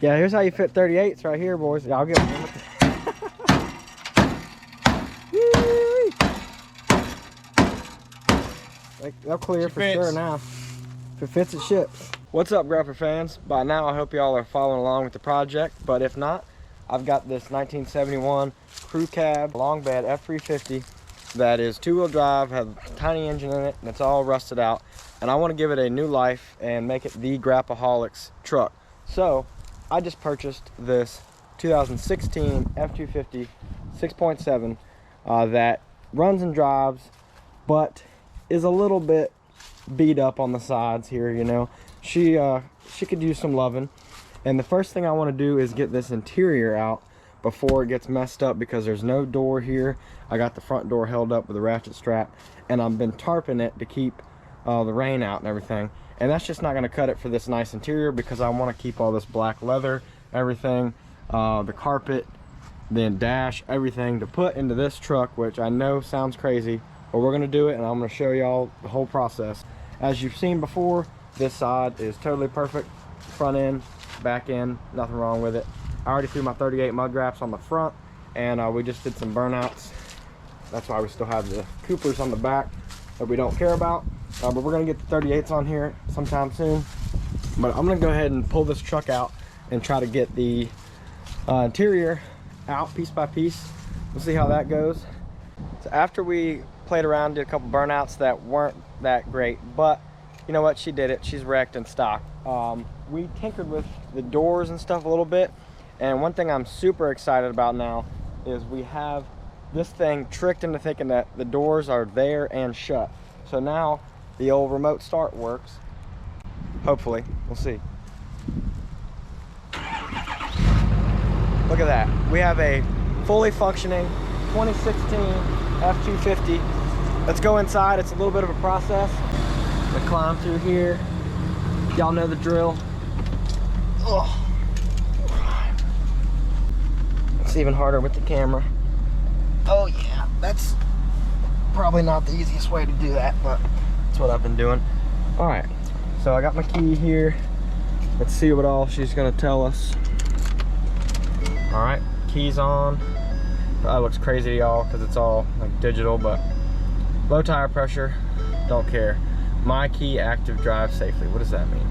Yeah, here's how you fit 38s right here, boys. Yeah, I'll get one. They'll clear for sure now. If it fits, it ships. What's up, Grapper fans? By now, I hope y'all are following along with the project, but if not, I've got this 1971 Crew Cab long bed F350 that is 2-wheel drive, has a tiny engine in it, and it's all rusted out. And I want to give it a new life and make it the GRAPPAHOLICS truck. So, I just purchased this 2016 F250 6.7 that runs and drives, but is a little bit beat up on the sides here, you know. She could use some loving. And the first thing I want to do is get this interior out before it gets messed up, because there's no door here. I got the front door held up with a ratchet strap, and I've been tarping it to keep the rain out and everything. And that's just not going to cut it for this nice interior, because I want to keep all this black leather, everything, the carpet, then dash, everything to put into this truck, which I know sounds crazy, but we're going to do it, and I'm going to show y'all the whole process. As you've seen before, this side is totally perfect. Front end, back end, nothing wrong with it. I already threw my 38 mud wraps on the front, and we just did some burnouts. That's why we still have the Coopers on the back that we don't care about. But we're going to get the 38s on here sometime soon. But I'm going to go ahead and pull this truck out and try to get the interior out piece by piece. We'll see how that goes. So after we played around, did a couple burnouts that weren't that great, but you know what, she did it. She's wrecked in stock. We tinkered with the doors and stuff a little bit, and one thing I'm super excited about now is we have this thing tricked into thinking that the doors are there and shut. So now the old remote start works. Hopefully, we'll see. Look at that. We have a fully functioning 2016 F250. Let's go inside. It's a little bit of a process. We climb through here. Y'all know the drill. Oh. It's even harder with the camera. Oh yeah, that's probably not the easiest way to do that, but that's what I've been doing. All right, so I got my key here. Let's see what all she's gonna tell us. All right, keys on. That looks crazy to y'all because it's all like digital, but low tire pressure, don't care. My key, active, drive safely. What does that mean?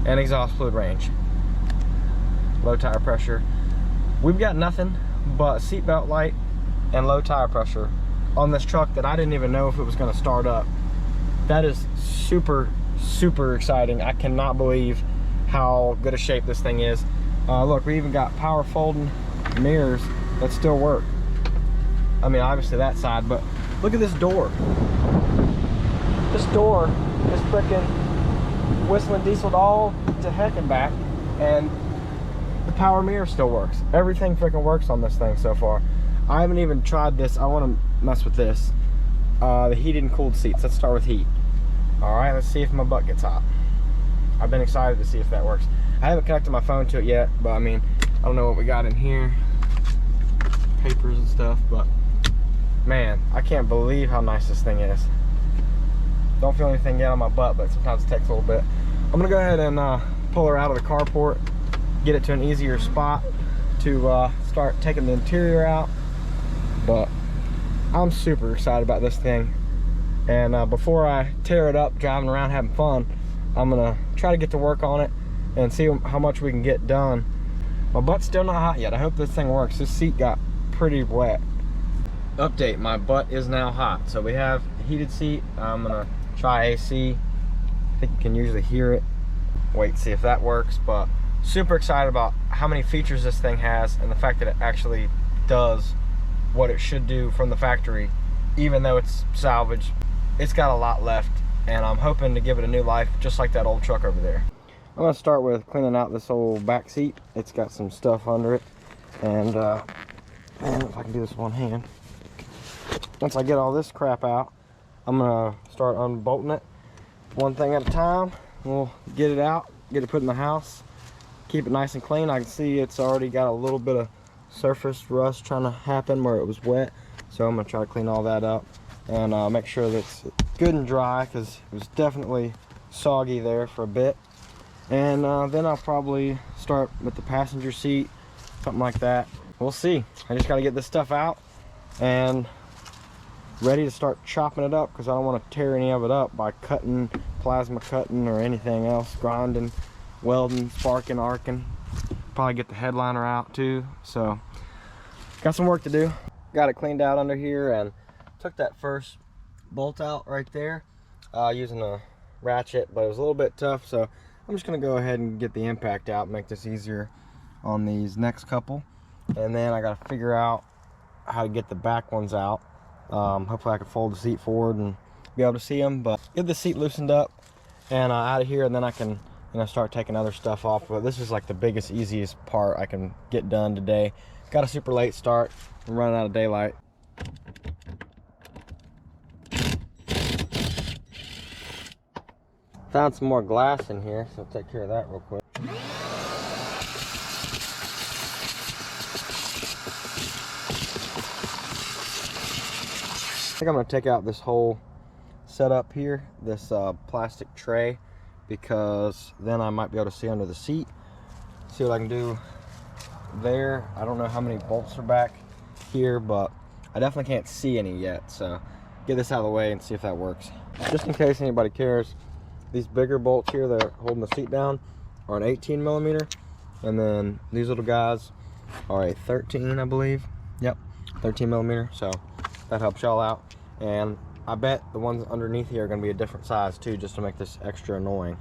And exhaust fluid range. Low tire pressure. We've got nothing but a seatbelt light and low tire pressure on this truck that I didn't even know if it was going to start up. That is super, super exciting. I cannot believe how good a shape this thing is. Look, we even got power folding mirrors that still work. I mean, obviously that side, but look at this door. This door is frickin' whistling dieseled all to heck and back, and the power mirror still works. Everything frickin' works on this thing so far. I haven't even tried this. I want to mess with this. The heated and cooled seats. Let's start with heat. All right, let's see if my butt gets hot. I've been excited to see if that works. I haven't connected my phone to it yet, but I mean, I don't know what we got in here. Papers and stuff, but man, I can't believe how nice this thing is. Don't feel anything yet on my butt, but sometimes it takes a little bit. I'm gonna go ahead and pull her out of the carport, get it to an easier spot to start taking the interior out. But I'm super excited about this thing. And before I tear it up driving around having fun, I'm gonna try to get to work on it and see how much we can get done. My butt's still not hot yet. I hope this thing works. This seat got pretty wet. Update, my butt is now hot. So we have a heated seat. I'm gonna try AC. I think you can usually hear it. Wait, see if that works. But super excited about how many features this thing has and the fact that it actually does what it should do from the factory. Even though it's salvage, it's got a lot left, and I'm hoping to give it a new life just like that old truck over there. I'm gonna start with cleaning out this old back seat. It's got some stuff under it, and man, if I can do this with one hand. Once I get all this crap out, I'm gonna start unbolting it one thing at a time. We'll get it out, get it put in the house, keep it nice and clean. I can see it's already got a little bit of surface rust trying to happen where it was wet, so I'm gonna try to clean all that up and make sure that it's good and dry, because it was definitely soggy there for a bit. And then I'll probably start with the passenger seat, something like that. We'll see. I just got to get this stuff out and ready to start chopping it up, because I don't want to tear any of it up by cutting, plasma cutting, or anything else, grinding, welding, sparking, arcing. Probably get the headliner out too. So got some work to do. Got it cleaned out under here and took that first bolt out right there using a ratchet, but it was a little bit tough, so I'm just going to go ahead and get the impact out, make this easier on these next couple. And then I got to figure out how to get the back ones out. Hopefully I can fold the seat forward and be able to see them, but get the seat loosened up and out of here, and then I can, you know, start taking other stuff off. But this is like the biggest, easiest part I can get done today. Got a super late start. I'm running out of daylight. Found some more glass in here, so I'll take care of that real quick. I think I'm going to take out this whole setup here, this plastic tray, because then I might be able to see under the seat. See what I can do there. I don't know how many bolts are back here, but I definitely can't see any yet, so get this out of the way and see if that works. Just in case anybody cares, these bigger bolts here that are holding the seat down are an 18 millimeter, and then these little guys are a 13, I believe. Yep, 13 millimeter, so that helps y'all out. And I bet the ones underneath here are going to be a different size too, just to make this extra annoying.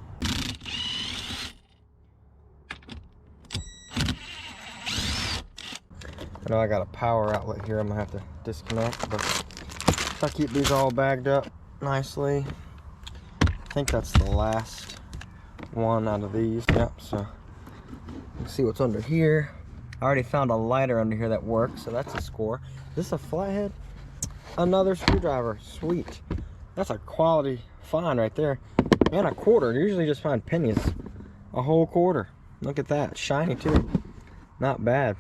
I know I got a power outlet here I'm going to have to disconnect, but if I keep these all bagged up nicely, I think that's the last one out of these. Yep, so let's see what's under here. I already found a lighter under here that works, so that's a score. Is this a flathead? Another screwdriver. Sweet. That's a quality find right there. And a quarter. Usually just find pennies. A whole quarter. Look at that. Shiny too. Not bad.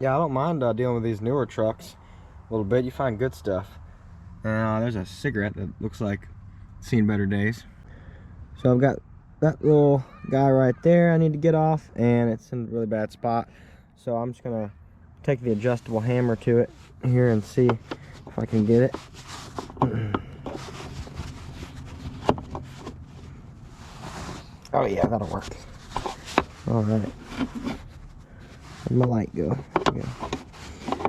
Yeah, I don't mind dealing with these newer trucks a little bit. You find good stuff. And there's a cigarette that looks like it's seen better days. So I've got that little guy right there I need to get off, and it's in a really bad spot. So I'm just gonna take the adjustable hammer to it here and see if I can get it. Oh yeah, that'll work. All right. Where'd my light go? Yeah.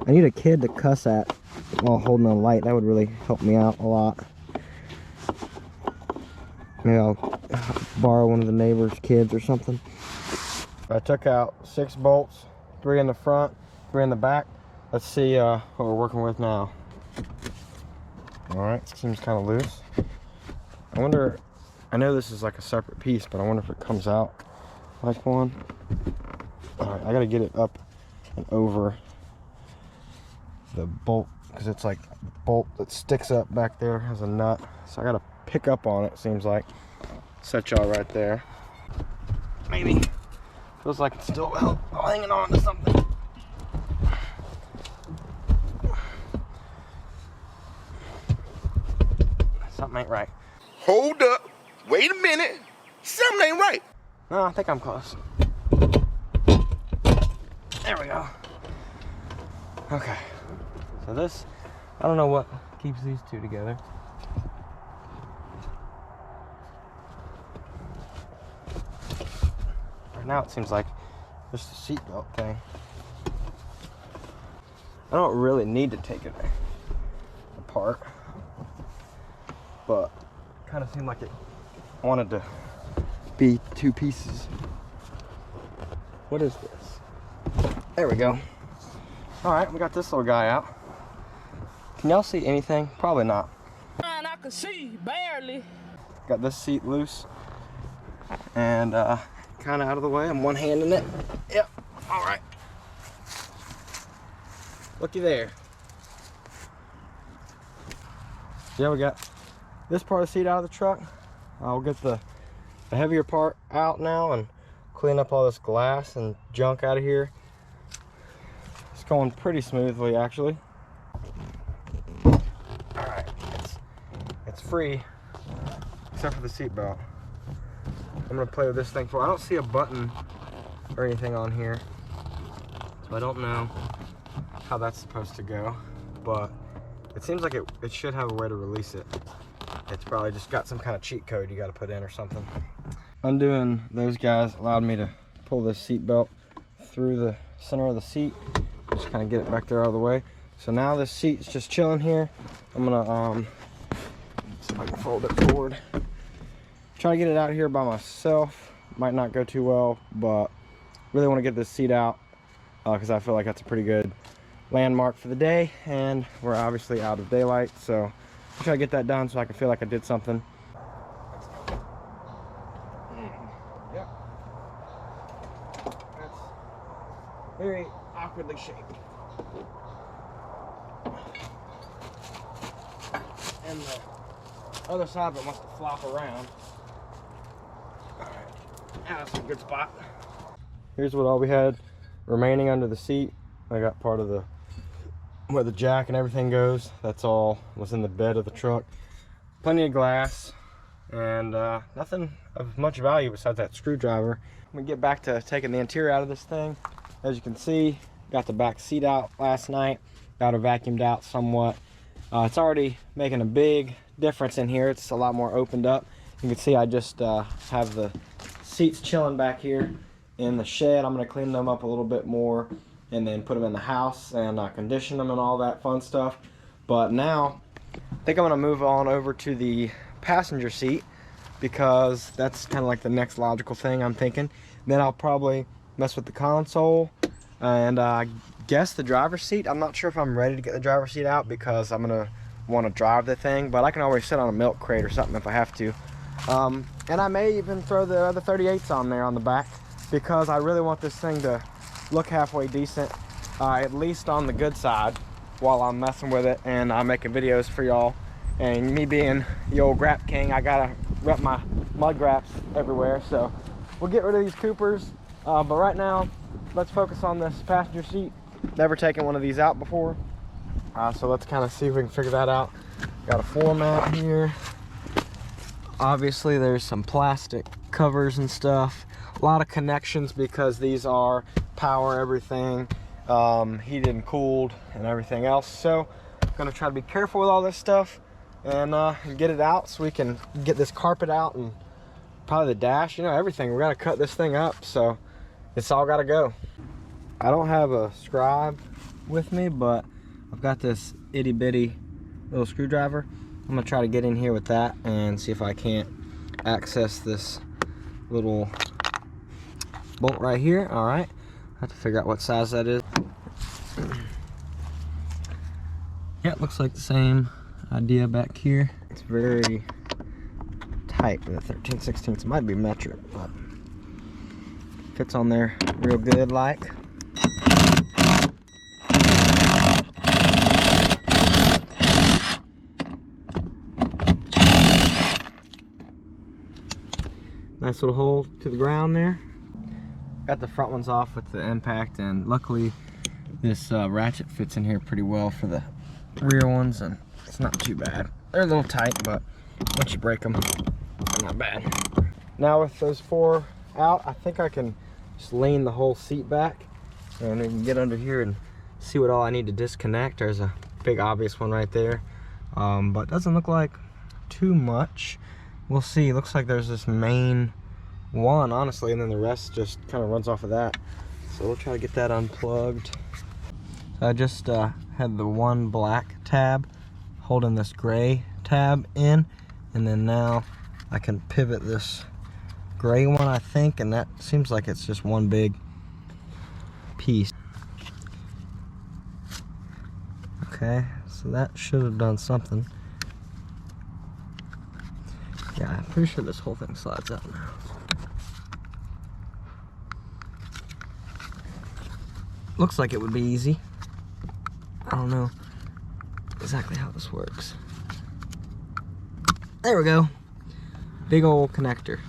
I need a kid to cuss at while holding a light. That would really help me out a lot. Maybe I'll borrow one of the neighbor's kids or something. I took out 6 bolts, 3 in the front, 3 in the back. Let's see what we're working with now. Alright, seems kind of loose. I wonder, I know this is like a separate piece, but I wonder if it comes out like one. Alright, I gotta get it up and over the bolt, because it's like a bolt that sticks up back there, has a nut. So I gotta pick up on it, seems like. Set y'all right there. Maybe. Feels like it's still hanging on to something. Something ain't right. Hold up. Wait a minute. Something ain't right. No, I think I'm close. There we go. Okay. So this, I don't know what keeps these two together. Right now it seems like just a seatbelt thing. I don't really need to take it apart, but it kind of seemed like it wanted to be 2 pieces. What is this? There we go. All right, we got this little guy out. Can y'all see anything? Probably not. Man, I can see, barely. Got this seat loose and kind of out of the way. I'm one-handing it. Yep. All right. Looky there. Yeah, we got this part of the seat out of the truck. I'll get the heavier part out now and clean up all this glass and junk out of here. It's going pretty smoothly, actually. All right, it's free except for the seat belt. I'm gonna play with this thing for. I don't see a button or anything on here, so I don't know how that's supposed to go, but it seems like it should have a way to release it. It's probably just got some kind of cheat code you got to put in or something. Undoing those guys allowed me to pull this seat belt through the center of the seat, just kind of get it back there out of the way. So now this seat's just chilling here. I'm gonna see if I can fold it forward. Try to get it out here by myself. Might not go too well, but really want to get this seat out because I feel like that's a pretty good landmark for the day, and we're obviously out of daylight, so I'll try to get that done so I can feel like I did something. Yep. That's very awkwardly shaped. And the other side of it wants to flop around. Alright, now that's a good spot. Here's what all we had remaining under the seat. I got part of the where the jack and everything goes. That's all was in the bed of the truck. Plenty of glass and nothing of much value besides that screwdriver. I'm gonna get back to taking the interior out of this thing. As you can see, got the back seat out last night. Got it vacuumed out somewhat. It's already making a big difference in here. It's a lot more opened up. You can see I just have the seats chilling back here in the shed. I'm gonna clean them up a little bit more and then put them in the house and condition them and all that fun stuff. But now I think I'm gonna move on over to the passenger seat because that's kind of like the next logical thing I'm thinking. Then I'll probably mess with the console and I guess the driver's seat. I'm not sure if I'm ready to get the driver's seat out because I'm gonna want to drive the thing, but I can always sit on a milk crate or something if I have to. And I may even throw the other 38s on there on the back because I really want this thing to look halfway decent, at least on the good side, while I'm messing with it and I'm making videos for y'all. And me being the old grap king, I gotta rep my mud graps everywhere. So we'll get rid of these Coopers, but right now let's focus on this passenger seat. Never taken one of these out before, so let's kind of see if we can figure that out. Got a floor mat here. Obviously there's some plastic covers and stuff. A lot of connections because these are power everything, heated and cooled and everything else. So I'm gonna try to be careful with all this stuff and get it out so we can get this carpet out and probably the dash, you know, everything. We're gonna cut this thing up, so it's all gotta go. I don't have a scribe with me, but I've got this itty bitty little screwdriver. I'm gonna try to get in here with that and see if I can't access this little bolt right here. All right, I have to figure out what size that is. Yeah, it looks like the same idea back here. It's very tight with a 13/16. It might be metric, but fits on there real good like. Nice little hole to the ground there. Got the front ones off with the impact, and luckily this ratchet fits in here pretty well for the rear ones, and it's not too bad. They're a little tight, but once you break them, they're not bad. Now with those four out, I think I can just lean the whole seat back and we can get under here and see what all I need to disconnect. There's a big obvious one right there, but doesn't look like too much. We'll see. Looks like there's this main one, honestly, and then the rest just kind of runs off of that. So we'll try to get that unplugged. So I just had the one black tab holding this gray tab in, and then now I can pivot this gray one, I think, and that seems like it's just one big piece. Okay, so that should have done something. Yeah, I'm pretty sure this whole thing slides out now. Looks like it would be easy. I don't know exactly how this works. There we go. Big old connector.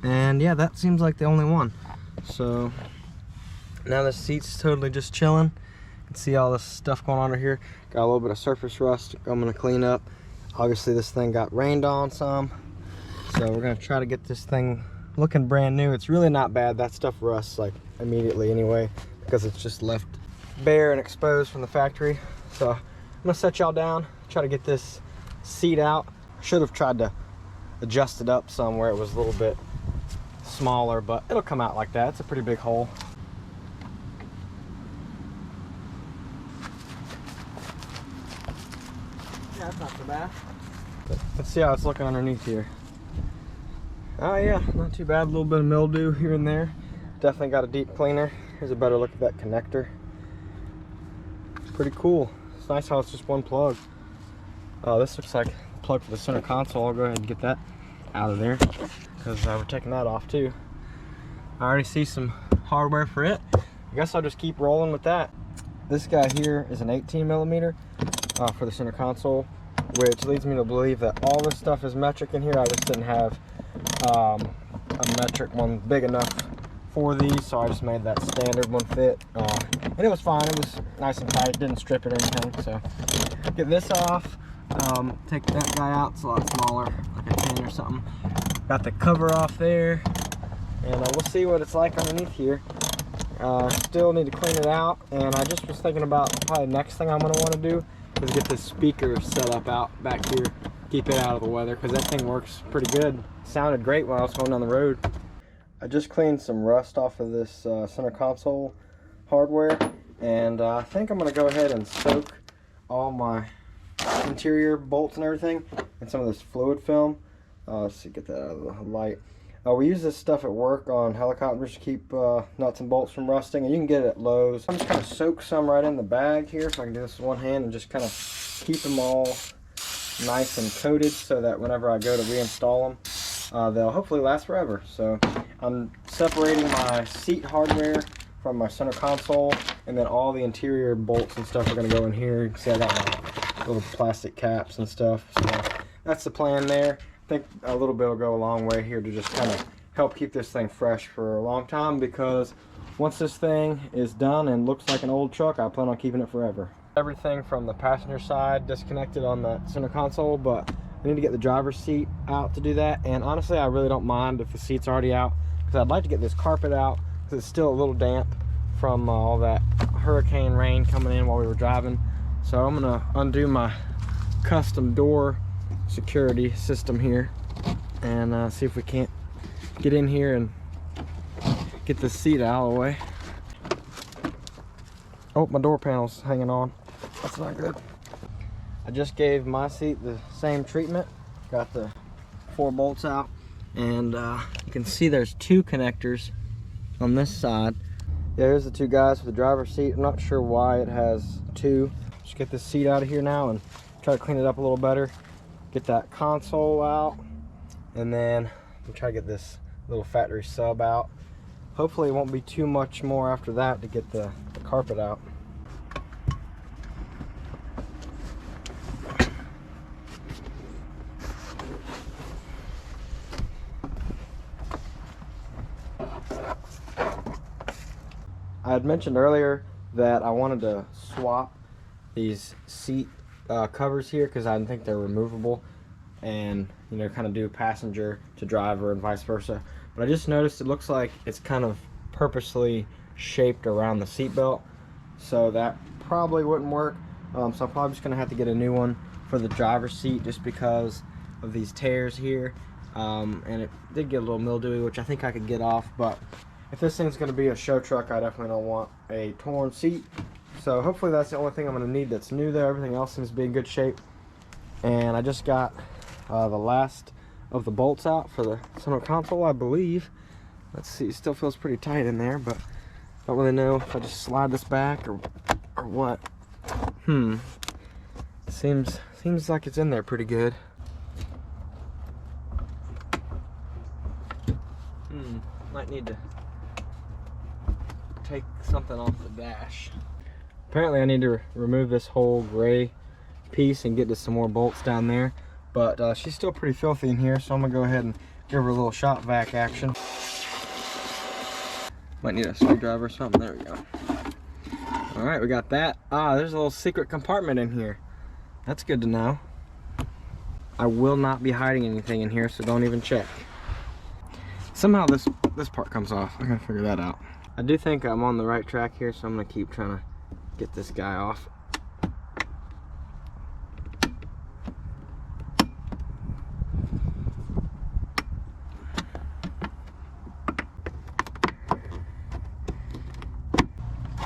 And yeah, that seems like the only one. So now the seat's totally just chilling. You can see all this stuff going on over here. Got a little bit of surface rust I'm gonna clean up. Obviously this thing got rained on some. So we're gonna try to get this thing looking brand new. It's really not bad. That stuff rusts like immediately anyway, because it's just left bare and exposed from the factory. So I'm gonna set y'all down, try to get this seat out. Should have tried to adjust it up some where it was a little bit smaller, but it'll come out like that. It's a pretty big hole. Yeah, that's not so bad. But let's see how it's looking underneath here. Oh yeah, not too bad. A little bit of mildew here and there. Definitely got a deep cleaner. Here's a better look at that connector. Pretty cool. It's nice how it's just one plug. This looks like a plug for the center console. I'll go ahead and get that out of there because we're taking that off too. I already see some hardware for it. I guess I'll just keep rolling with that. This guy here is an 18mm for the center console, which leads me to believe that all this stuff is metric in here. I just didn't have a metric one big enough for these, so I just made that standard one fit, and it was fine. It was nice and tight, didn't strip it or anything. So get this off, take that guy out. It's a lot smaller, like a 10 or something. Got the cover off there, and we'll see what it's like underneath here. Still need to clean it out, and I just was thinking about probably next thing I'm going to want to do is get this speaker set up out back here, keep it out of the weather, because that thing works pretty good. Sounded great when I was going down the road. I just cleaned some rust off of this center console hardware, and I think I'm going to go ahead and soak all my interior bolts and everything in some of this fluid film. Let's see, get that out of the light. We use this stuff at work on helicopters to keep nuts and bolts from rusting, and you can get it at Lowe's. I'm just kind of soak some right in the bag here, so I can do this with one hand and just kind of keep them all nice and coated so that whenever I go to reinstall them, they'll hopefully last forever. So I'm separating my seat hardware from my center console, and then all the interior bolts and stuff are going to go in here. You can see I got my little plastic caps and stuff. So that's the plan there. I think a little bit will go a long way here to just kind of help keep this thing fresh for a long time, because once this thing is done and looks like an old truck, I plan on keeping it forever. Everything from the passenger side disconnected on the center console, but I need to get the driver's seat out to do that. And honestly, I really don't mind if the seat's already out, because I'd like to get this carpet out because it's still a little damp from all that hurricane rain coming in while we were driving. So I'm gonna undo my custom door security system here and see if we can't get in here and get the seat out of the way. Oh, my door panel's hanging on. That's not good. I just gave my seat the same treatment. Got the 4 bolts out, and you can see there's 2 connectors on this side. Yeah, here's the 2 guys for the driver's seat. I'm not sure why it has 2. Just get this seat out of here now and try to clean it up a little better. Get that console out, and then I'll try to get this little factory sub out. Hopefully it won't be too much more after that to get the carpet out. I had mentioned earlier that I wanted to swap these seat covers here because I think they're removable, and you know, kind of do passenger to driver and vice versa. But I just noticed it looks like it's kind of purposely shaped around the seat belt, so that probably wouldn't work. So I'm probably just gonna have to get a new one for the driver's seat just because of these tears here. And it did get a little mildewy, which I think I could get off, but if this thing's gonna be a show truck, I definitely don't want a torn seat. So hopefully that's the only thing I'm going to need that's new there. Everything else seems to be in good shape. And I just got the last of the bolts out for the center console, I believe. Let's see, it still feels pretty tight in there, but I don't really know if I just slide this back or what. Seems like it's in there pretty good. Might need to take something off the dash. Apparently I need to remove this whole gray piece and get to some more bolts down there, but she's still pretty filthy in here, so I'm gonna go ahead and give her a little shop vac action. Might need a screwdriver or something. There we go. All right, we got that. There's a little secret compartment in here. That's good to know. I will not be hiding anything in here, so don't even check. Somehow this part comes off. I gotta figure that out. I do think I'm on the right track here, so I'm gonna keep trying to get this guy off.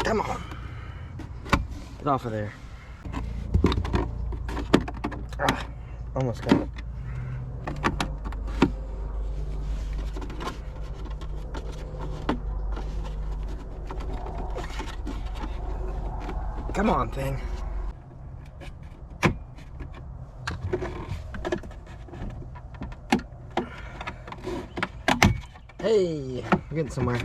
Come on. Get off of there. Ah, almost got it. Come on, thing. Hey, we're getting somewhere.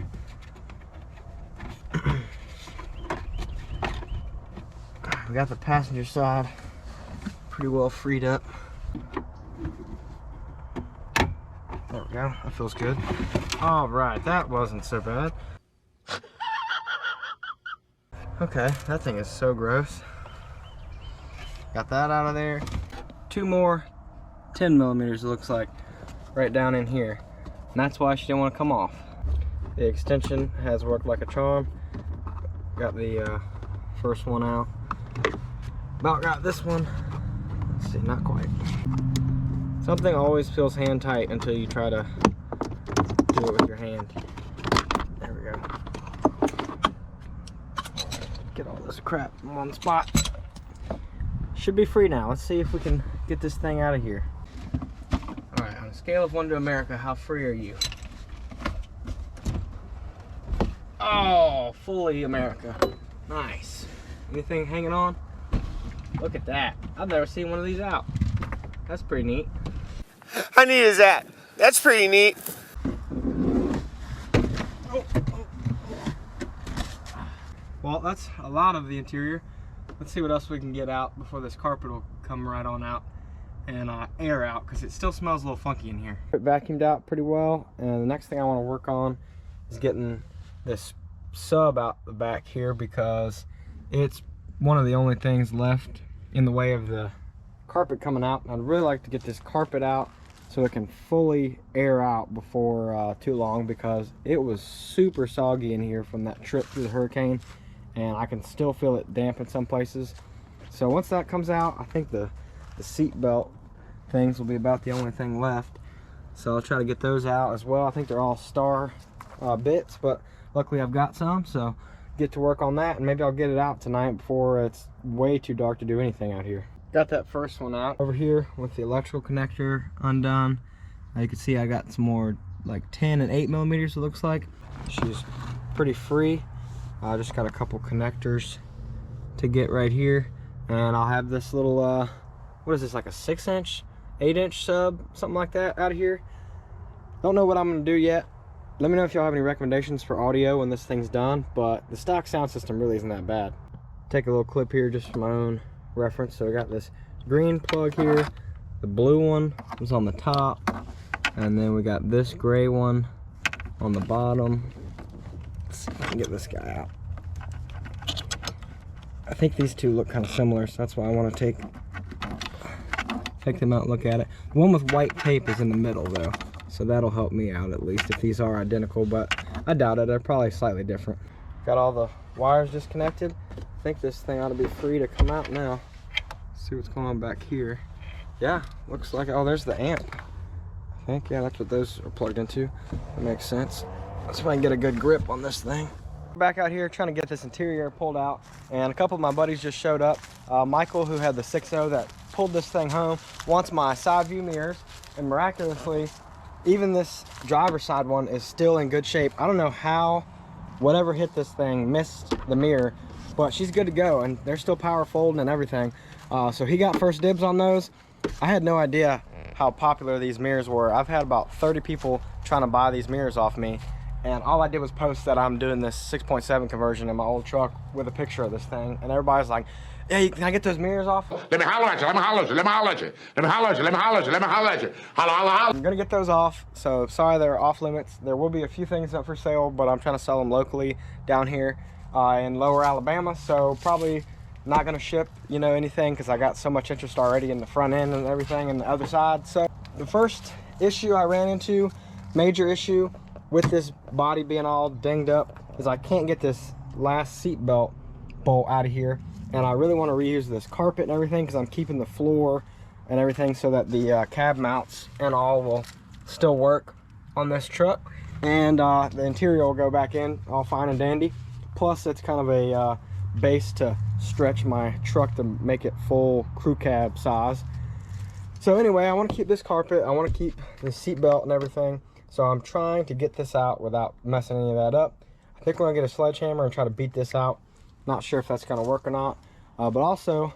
We got the passenger side pretty well freed up. There we go, that feels good. All right, that wasn't so bad. Okay, that thing is so gross. Got that out of there. 2 more 10 millimeters, it looks like, right down in here. And that's why she didn't want to come off. The extension has worked like a charm. Got the first one out. About got this one. Let's see, not quite. Something always feels hand tight until you try to do it with your hand. There we go. Get all this crap in one spot. Should be free now. Let's see if we can get this thing out of here. All right, on a scale of 1 to America, how free are you? Oh, fully America. Nice. Anything hanging on? Look at that. I've never seen one of these out. That's pretty neat. How neat is that? That's pretty neat. Well, that's a lot of the interior. Let's see what else we can get out before this carpet will come right on out and air out, because it still smells a little funky in here. It vacuumed out pretty well, and the next thing I want to work on is getting this sub out the back here, because it's one of the only things left in the way of the carpet coming out. I'd really like to get this carpet out so it can fully air out before too long, because it was super soggy in here from that trip through the hurricane, and I can still feel it damp in some places. So once that comes out, I think the seat belt things will be about the only thing left. So I'll try to get those out as well. I think they're all star bits, but luckily I've got some, so get to work on that, and maybe I'll get it out tonight before it's way too dark to do anything out here. Got that first one out over here with the electrical connector undone. You can see I got some more like 10 and 8 millimeters, it looks like. She's pretty free. I just got a couple connectors to get right here, and I'll have this little what is this, like a 6-inch 8-inch sub, something like that, out of here. Don't know what I'm gonna do yet. Let me know if y'all have any recommendations for audio when this thing's done, but the stock sound system really isn't that bad. Take a little clip here just for my own reference. So I got this green plug here, the blue one was on the top, and then we got this gray one on the bottom. Let's see if I can get this guy out. I think these two look kind of similar, so that's why I want to take them out and look at it. The one with white tape is in the middle though, so that'll help me out at least if these are identical, but I doubt it. They're probably slightly different. Got all the wires disconnected. I think this thing ought to be free to come out now. Let's see what's going on back here. Yeah, looks like, oh, there's the amp. I think, yeah, that's what those are plugged into. That makes sense. Let's see if I can get a good grip on this thing. Back out here trying to get this interior pulled out, and a couple of my buddies just showed up. Michael, who had the 6.0 that pulled this thing home, wants my side view mirrors, and miraculously, even this driver's side one is still in good shape. I don't know how whatever hit this thing missed the mirror, but she's good to go, and they're still power folding and everything. So he got first dibs on those. I had no idea how popular these mirrors were. I've had about 30 people trying to buy these mirrors off me, and all I did was post that I'm doing this 6.7 conversion in my old truck with a picture of this thing, and everybody's like, hey, can I get those mirrors off? Let me holler at you, let me holler at you, let me holler at you, let me holler at you, let me holler at you, let me holler at you. Holla, holla, holla. I'm gonna get those off, so sorry they're off limits. There will be a few things up for sale, but I'm trying to sell them locally down here in lower Alabama, so probably not gonna ship, you know, anything because I got so much interest already in the front end and everything and the other side. So the first issue I ran into, major issue with this body being all dinged up, is I can't get this last seat belt bolt out of here, and I really want to reuse this carpet and everything because I'm keeping the floor and everything so that the cab mounts and all will still work on this truck, and the interior will go back in all fine and dandy. Plus it's kind of a base to stretch my truck to make it full crew cab size. So anyway, I want to keep this carpet, I want to keep the seat belt and everything, so I'm trying to get this out without messing any of that up. I think we're gonna get a sledgehammer and try to beat this out. Not sure if that's gonna work or not, but also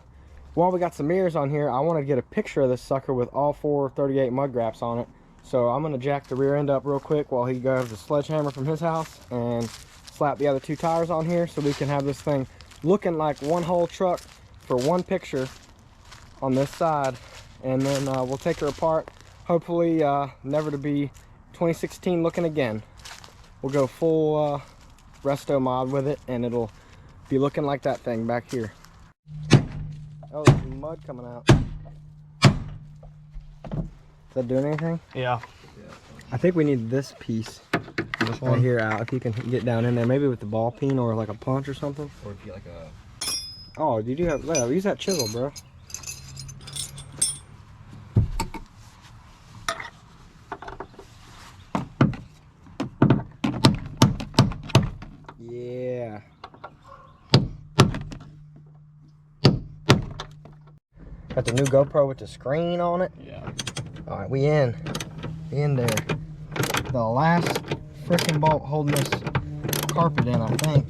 while we got some mirrors on here, I want to get a picture of this sucker with all 4 38 mud graps on it. So I'm gonna jack the rear end up real quick while he grabs the sledgehammer from his house and slap the other 2 tires on here so we can have this thing looking like one whole truck for one picture on this side. And then we'll take her apart, hopefully never to be 2016 looking again. We'll go full resto mod with it and it'll be looking like that thing back here. Oh, there's mud coming out. Is that doing anything? Yeah. I think we need this piece right here out. If you can get down in there, maybe with the ball peen or like a punch or something. Or if you like a... Oh, you do have... Yeah, use that chisel, bro. Yeah. Got the new GoPro with the screen on it. Yeah. All right, we in there. The last freaking bolt holding this carpet in, I think.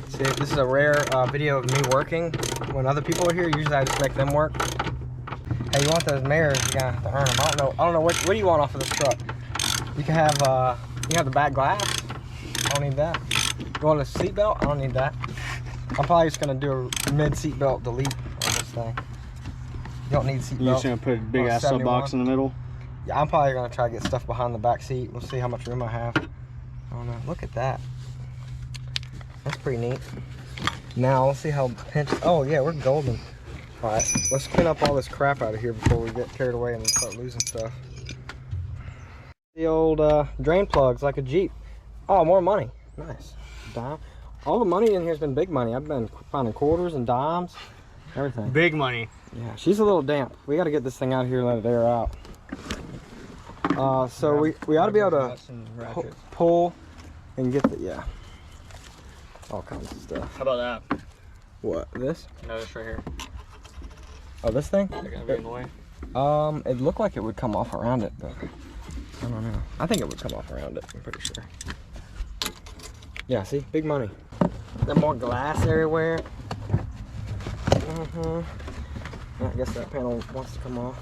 See, this is a rare video of me working. When other people are here, usually I just make them work. Hey, you want those mirrors? You're gonna have to earn them. I don't know. What do you want off of this truck? You can have the back glass. I don't need that. You want a seat belt? I don't need that. I'm probably just gonna do a mid seat belt delete on this thing. You don't need seat belt. You're just gonna put a big ass sub box in the middle? Yeah, I'm probably gonna try to get stuff behind the back seat. We'll see how much room I have. I don't know. Look at that. That's pretty neat. Now let's see how pinched. Oh yeah, we're golden. All right, let's clean up all this crap out of here before we get carried away and start losing stuff. The old drain plugs like a Jeep. Oh, more money. Nice. Dime. All the money in here has been big money. I've been finding quarters and dimes, everything. Big money. Yeah, she's a little damp. We got to get this thing out of here and let it air out. So we ought to be able to pull and get the, yeah, all kinds of stuff. How about that? What, this? No, this right here. Oh, this thing? They're gonna be in the way. It looked like it would come off around it, but I don't know. I think it would come off around it, I'm pretty sure. Yeah, see, big money. Got more glass everywhere. Yeah, I guess that panel wants to come off.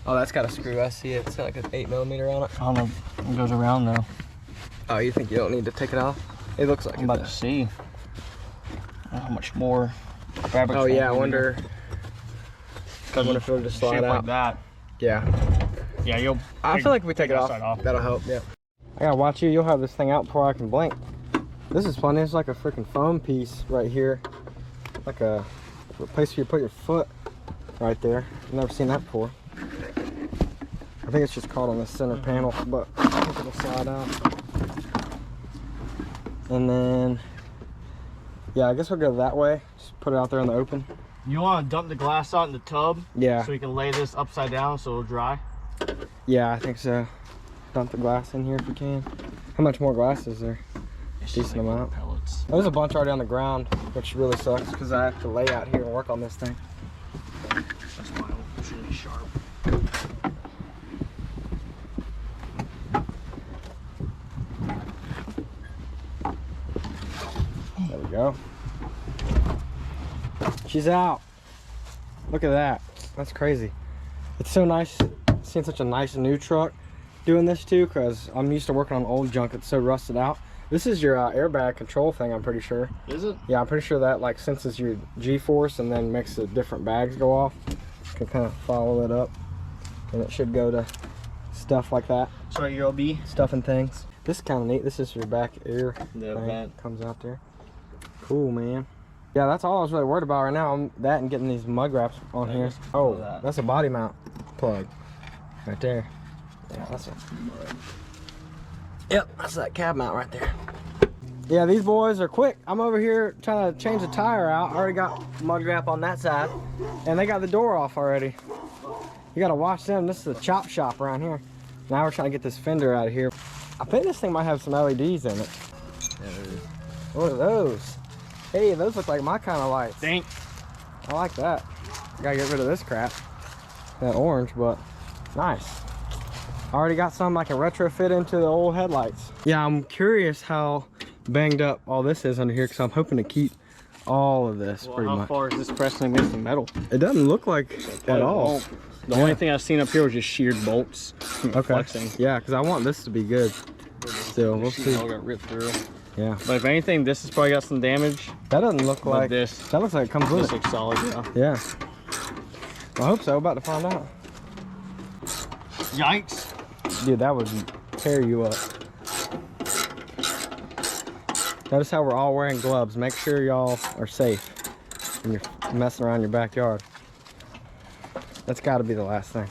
Oh, that's got a screw. I see it. It's got like an 8mm on it. I don't know. It goes around though. Oh, you think you don't need to take it off? It looks like I'm about to see how much more fabric. Oh yeah, I wonder if it'll just slide out. Like that. Yeah. Yeah, you'll. I feel like if we take it off, that'll help. Yeah. I gotta watch you. You'll have this thing out before I can blink. This is funny. It's like a freaking foam piece right here, like a place for you to put your foot right there. I've never seen that before. I think it's just caught on the center panel, but I think it'll slide out. And then, yeah, I guess we'll go that way. Just put it out there in the open. You want to dump the glass out in the tub? Yeah. So you can lay this upside down so it'll dry? Yeah, I think so. Dump the glass in here if we can. How much more glass is there? Decent amount. Pellets. There's a bunch already on the ground, which really sucks because I have to lay out here and work on this thing. That's why it should be sharp. There we go. She's out. Look at that. That's crazy. It's so nice seeing such a nice new truck doing this too, because I'm used to working on old junk that's so rusted out. This is your airbag control thing, I'm pretty sure. Is it? Yeah, I'm pretty sure that like senses your G-force and then makes the different bags go off. You can kind of follow it up, and it should go to stuff like that. So your OB? Stuff and things. This is kind of neat. This is your back ear The thing. vent. Comes out there. Cool, man. Yeah, that's all I was really worried about right now. That and getting these mud wraps on here. Oh, that's a body mount plug right there. Yeah, that's it. Yep, that's that cab mount right there. Yeah, these boys are quick. I'm over here trying to change the tire out. I already got mud wrap on that side, and they got the door off already. You gotta watch them. This is a chop shop around here. Now we're trying to get this fender out of here. I think this thing might have some LEDs in it. Yeah, there is. What are those? Hey, those look like my kind of lights. Dang. I like that. Gotta get rid of this crap. That orange, but nice. I already got some I can retrofit into the old headlights. Yeah, I'm curious how banged up all this is under here, because I'm hoping to keep all of this pretty much. How far is this pressing against the metal? It doesn't look like at all. The only thing I've seen up here was just sheared bolts. Okay. Flexing. Yeah, because I want this to be good. Still, we'll see. All got ripped through. Yeah. But if anything, this has probably got some damage. That doesn't look like this. That looks like it comes with This it. looks solid, yeah. Yeah. I hope so. About to find out. Yikes. Dude, that would tear you up. Notice how we're all wearing gloves. Make sure y'all are safe when you're messing around your backyard. That's got to be the last thing.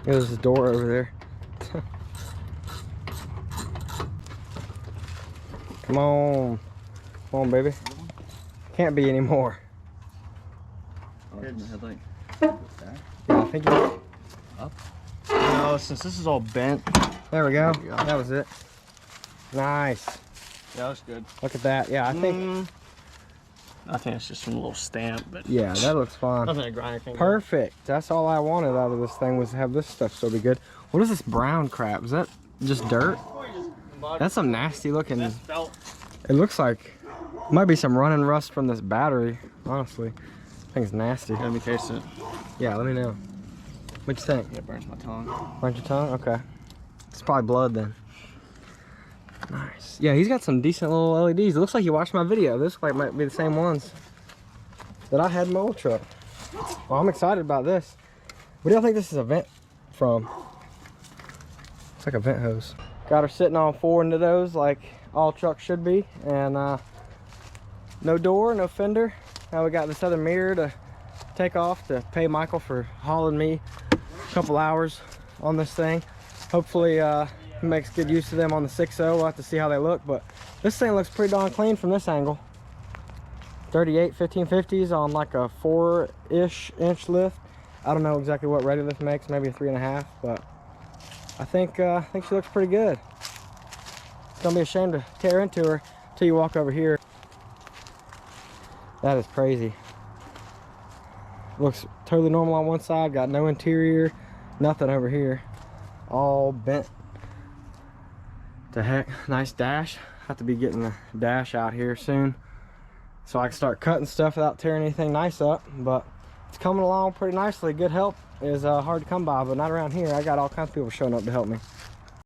There's a door over there. Come on. Come on, baby. Can't be anymore. Headlight. Yeah, I think you... No, since this is all bent. There we go. That was it. Nice. Yeah, that's good. Look at that. Yeah, I think... I think it's just a little stamp, but Yeah, that looks fine. nothing to grind anything. Perfect. That's all I wanted out of this thing, was to have this stuff still be good. What is this brown crap? Is that just dirt? That's some nasty looking... It looks like... Might be some running rust from this battery, honestly. Thing's nasty. Let me taste it. Yeah, let me know. What you think? It burns my tongue. Burnt your tongue? Okay. It's probably blood then. Nice. Yeah, he's got some decent little LEDs. It looks like you watched my video. This like might be the same ones that I had in my old truck. Well, I'm excited about this. What do y'all think this is a vent from? It's like a vent hose. Got her sitting on 4 into those like all trucks should be. And no door, no fender. Now we got this other mirror to take off to pay Michael for hauling me a couple hours on this thing. Hopefully he makes good use of them on the 6.0. We'll have to see how they look, but this thing looks pretty darn clean from this angle. 38 1550s on like a 4-ish inch lift. I don't know exactly what ready lift makes, maybe a 3.5, but I think she looks pretty good. It's gonna be a shame to tear into her until you walk over here. That is crazy. Looks totally normal on one side, got no interior, nothing over here. All bent to heck. Nice dash. Have to be getting the dash out here soon so I can start cutting stuff without tearing anything nice up, but it's coming along pretty nicely. Good help is hard to come by, but not around here. I got all kinds of people showing up to help me.